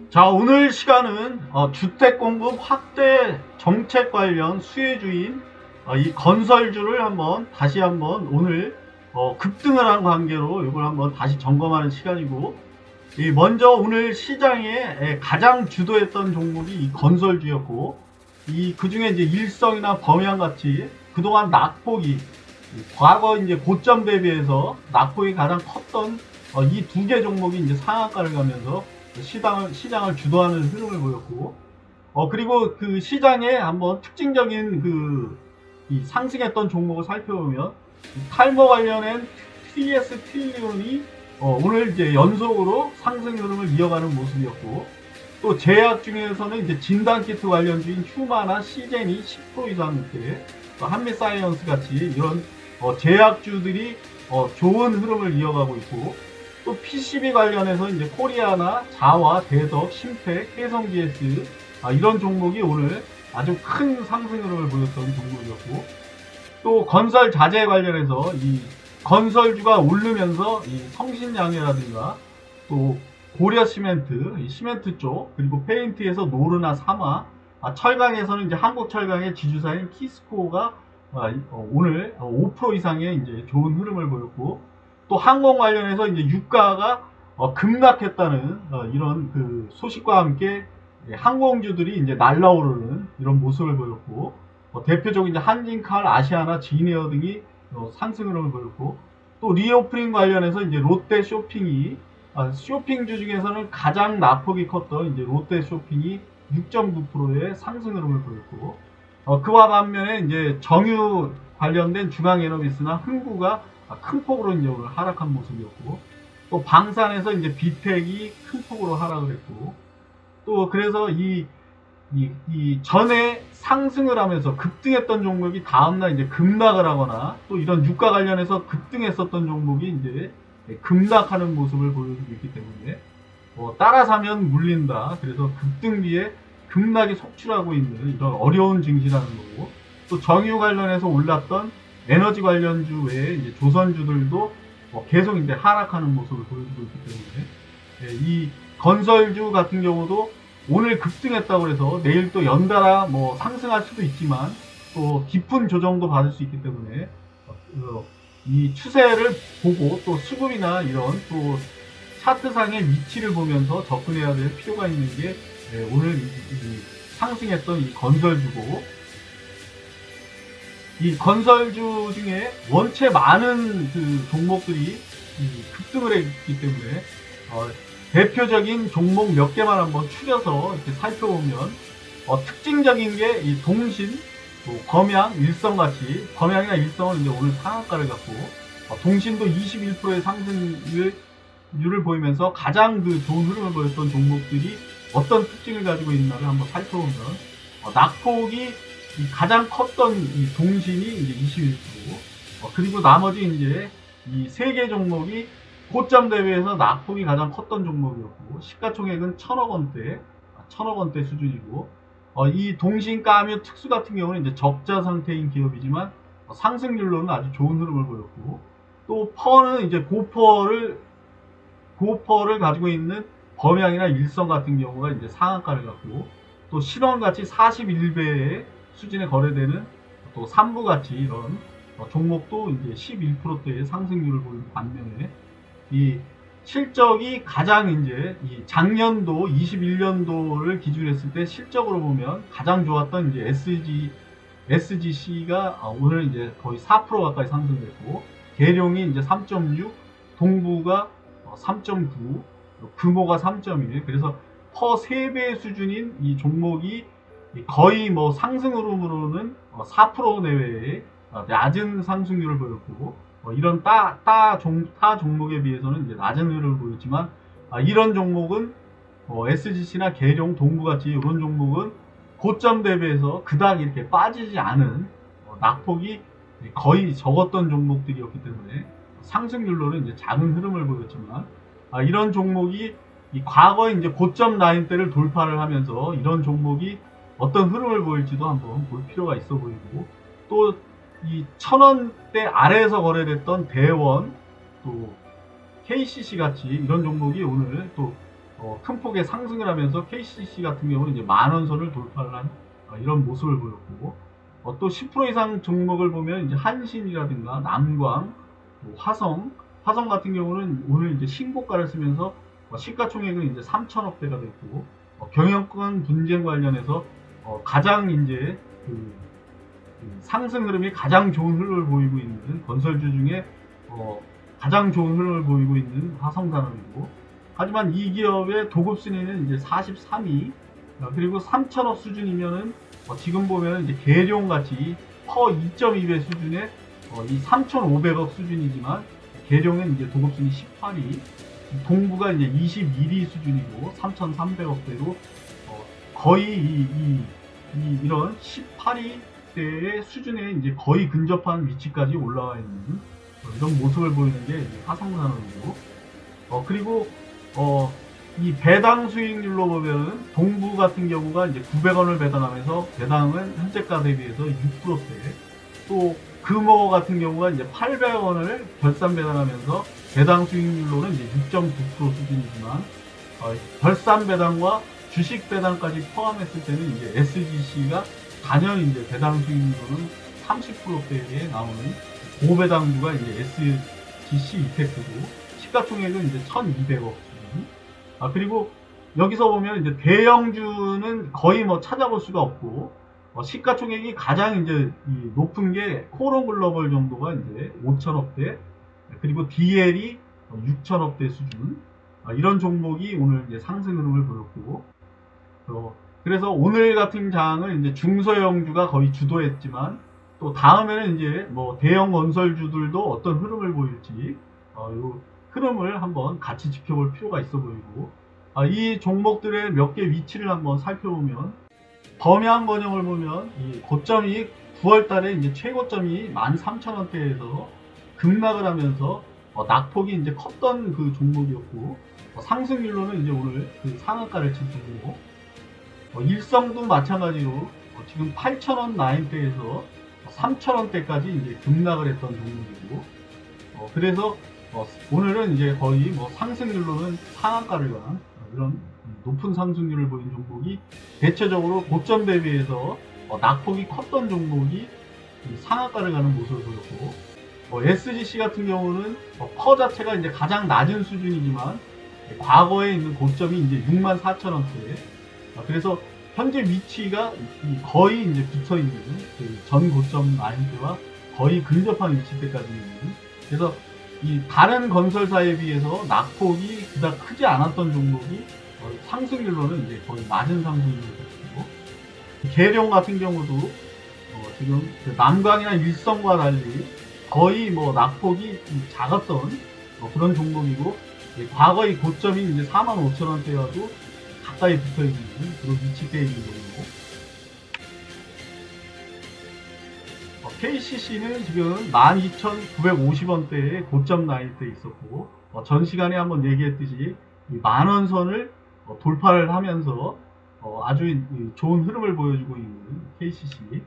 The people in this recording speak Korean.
자, 오늘 시간은 주택 공급 확대 정책 관련 수혜주인 이 건설주를 다시 한번 오늘 급등을 한 관계로 이걸 한번 다시 점검하는 시간이고, 먼저 오늘 시장에 가장 주도했던 종목이 이 건설주였고, 그 중에 이제 일성이나 범양 같이 그동안 낙폭이 과거 이제 고점 대비해서 낙폭이 가장 컸던 이 두 개 종목이 이제 상한가를 가면서 시장을 주도하는 흐름을 보였고, 그리고 그 시장에 한번 특징적인 이 상승했던 종목을 살펴보면 탈모 관련된 TS 트리온이 오늘 이제 연속으로 상승 흐름을 이어가는 모습이었고, 또 제약 중에서는 이제 진단키트 관련주인 휴마나 시젠이 10% 이상대, 한미사이언스 같이 이런 제약주들이 좋은 흐름을 이어가고 있고, 또 PCB 관련해서 이제 코리아나 자와, 대덕, 심택, 해성GS 이런 종목이 오늘 아주 큰 상승 흐름을 보였던 종목이었고, 또 건설 자재 관련해서 이 건설주가 오르면서 이 성신양해라든가 또 고려 시멘트, 이 시멘트 쪽, 그리고 페인트에서 노르나 사마, 철강에서는 이제 한국철강의 지주사인 키스코가 오늘 5% 이상의 이제 좋은 흐름을 보였고, 또 항공 관련해서 이제 유가가 급락했다는 이런 그 소식과 함께 항공주들이 이제 날라오르는 이런 모습을 보였고, 대표적인 이제 한진칼, 아시아나, 진에어 등이 상승 흐름을 보였고, 또 리오프닝 관련해서 이제 롯데 쇼핑이 쇼핑주 중에서는 가장 낙폭이 컸던 이제 롯데 쇼핑이 6.9%의 상승 흐름을 보였고, 그와 반면에 이제 정유 관련된 중앙에너비스나 흥구가 큰 폭으로 이제 오늘 하락한 모습이었고, 또 방산에서 이제 비텍이 큰 폭으로 하락을 했고, 또 그래서 이 전에 상승을 하면서 급등했던 종목이 다음날 이제 급락을 하거나, 또 이런 유가 관련해서 급등했었던 종목이 이제 급락하는 모습을 보여주고 있기 때문에 따라 사면 물린다. 그래서 급등기에 급락이 속출하고 있는 이런 어려운 증시라는 거고, 또 정유 관련해서 올랐던 에너지 관련주 외에 이제 조선주들도 계속 이제 하락하는 모습을 보여주고 있기 때문에, 이 건설주 같은 경우도 오늘 급등했다고 해서 내일 또 연달아 상승할 수도 있지만 또 깊은 조정도 받을 수 있기 때문에 이 추세를 보고 또 수급이나 이런 또 차트상의 위치를 보면서 접근해야 될 필요가 있는 게 오늘 이 상승했던 이 건설주고, 이 건설주 중에 원체 많은 그 종목들이 급등을 했기 때문에 대표적인 종목 몇 개만 한번 추려서 이렇게 살펴보면 특징적인 게 이 동신, 또 범양, 일성 같이, 범양이나 일성은 이제 오늘 상한가를 갖고 동신도 21%의 상승률을 보이면서 가장 그 좋은 흐름을 보였던 종목들이 어떤 특징을 가지고 있나를 한번 살펴보면, 낙폭이 가장 컸던 이 동신이 이제 21%, 그리고 나머지 이제 이 세 개 종목이 고점 대비해서 낙폭이 가장 컸던 종목이었고, 시가총액은 1000억 원대 수준이고, 이 동신, 까뮤, 특수 같은 경우는 이제 적자 상태인 기업이지만 상승률로는 아주 좋은 흐름을 보였고, 또 퍼는 이제 고퍼를 가지고 있는 범양이나 일성 같은 경우가 이제 상한가를 갖고, 또 신원같이 41배의 수준에 거래되는 또 삼부같이 이런 종목도 이제 11%대의 상승률을 보이는 반면에, 이 실적이 가장 이제 이 작년도 21년도를 기준으로 했을 때 실적으로 보면 가장 좋았던 이제 SGC가 오늘 이제 거의 4% 가까이 상승했고, 계룡이 이제 3.6, 동부가 3.9, 규모가 3.1, 그래서 퍼 3배 수준인 이 종목이 거의 상승 흐름으로는 4% 내외의 낮은 상승률을 보였고, 이런 타 종목에 비해서는 이제 낮은 흐름을 보였지만, 이런 종목은 SGC나 계룡, 동부같이 이런 종목은 고점 대비해서 그닥 이렇게 빠지지 않은 낙폭이 거의 적었던 종목들이었기 때문에 상승률로는 이제 작은 흐름을 보였지만, 이런 종목이 과거에 이제 고점 라인대를 돌파를 하면서 이런 종목이 어떤 흐름을 보일지도 한번 볼 필요가 있어 보이고, 또 이 1000원대 아래에서 거래됐던 대원, 또 KCC 같이 이런 종목이 오늘 또 큰 폭의 상승을 하면서 KCC 같은 경우는 이제 만원선을 돌파를 한 이런 모습을 보였고, 또 10% 이상 종목을 보면 이제 한신이라든가 남광, 화성 같은 경우는 오늘 이제 신고가를 쓰면서 시가총액은 이제 3천억대가 됐고, 경영권 분쟁 관련해서 가장 이제 그 상승 흐름이 가장 좋은 흐름을 보이고 있는 건설주 중에 가장 좋은 흐름을 보이고 있는 화성산업이고, 하지만 이 기업의 도급 순위는 이제 43위, 그리고 3천억 수준이면은 지금 보면 이제 계룡같이 퍼 2.2배 수준의 이 3,500억 수준이지만, 계룡은 이제 도급 순위 18위, 동부가 이제 21위 수준이고 3,300억대로 거의 이런 18위대의 수준에 이제 거의 근접한 위치까지 올라와 있는 이런 모습을 보이는 게 화성산업이고, 그리고 이 배당 수익률로 보면 동부 같은 경우가 이제 900원을 배당하면서 배당은 현재가 대비해서 6%대, 또 금호 같은 경우가 이제 800원을 결산 배당하면서 배당 수익률로는 이제 6.9% 수준이지만, 결산 배당과 주식 배당까지 포함했을 때는 이제 SGC가 단연 이제 배당 수익률로는 30%대에 나오는 고배당주가 이제 SGC 이펙트고, 시가총액은 이제 1,200억 수준. 그리고 여기서 보면 이제 대형주는 거의 뭐 찾아볼 수가 없고, 시가총액이 가장 이제 높은 게 코론 글로벌 정도가 이제 5천억대, 그리고 DL이 6천억대 수준. 이런 종목이 오늘 이제 상승 흐름을 보였고, 그래서 오늘 같은 장을 이제 중소형주가 거의 주도했지만, 또 다음에는 이제 뭐 대형 건설주들도 어떤 흐름을 보일지 요 흐름을 한번 같이 지켜볼 필요가 있어 보이고, 이 종목들의 몇 개 위치를 한번 살펴보면, 범양 번영을 보면 이 고점이 9월달에 이제 최고점이 13,000원대에서 급락을 하면서 낙폭이 이제 컸던 그 종목이었고, 상승률로는 이제 오늘 그 상한가를 친 종목. 일성도 마찬가지로 지금 8,000원 라인대에서 3,000원대까지 이제 급락을 했던 종목이고, 그래서 오늘은 이제 거의 뭐 상승률로는 상한가를 간 이런 높은 상승률을 보인 종목이, 대체적으로 고점 대비해서 낙폭이 컸던 종목이 상한가를 가는 모습을 보였고, SGC 같은 경우는 퍼 자체가 이제 가장 낮은 수준이지만 과거에 있는 고점이 이제 64,000원대, 그래서 현재 위치가 거의 이제 붙어 있는 그 전 고점 라인대와 거의 근접한 위치대까지 있는, 그래서 이 다른 건설사에 비해서 낙폭이 그닥 크지 않았던 종목이 상승률로는 이제 거의 낮은 상승률을 보이고, 계룡 같은 경우도 지금 남광이나 일성과 달리 거의 뭐 낙폭이 작았던 그런 종목이고, 과거의 고점이 이제 45,000원대와도 가까이 붙어 있는 그런 위치대에 있는 종목. KCC는 지금 12,950원대에 고점 라인대에 있었고, 전 시간에 한번 얘기했듯이 만원선을 돌파를 하면서 아주 좋은 흐름을 보여주고 있는 KCC.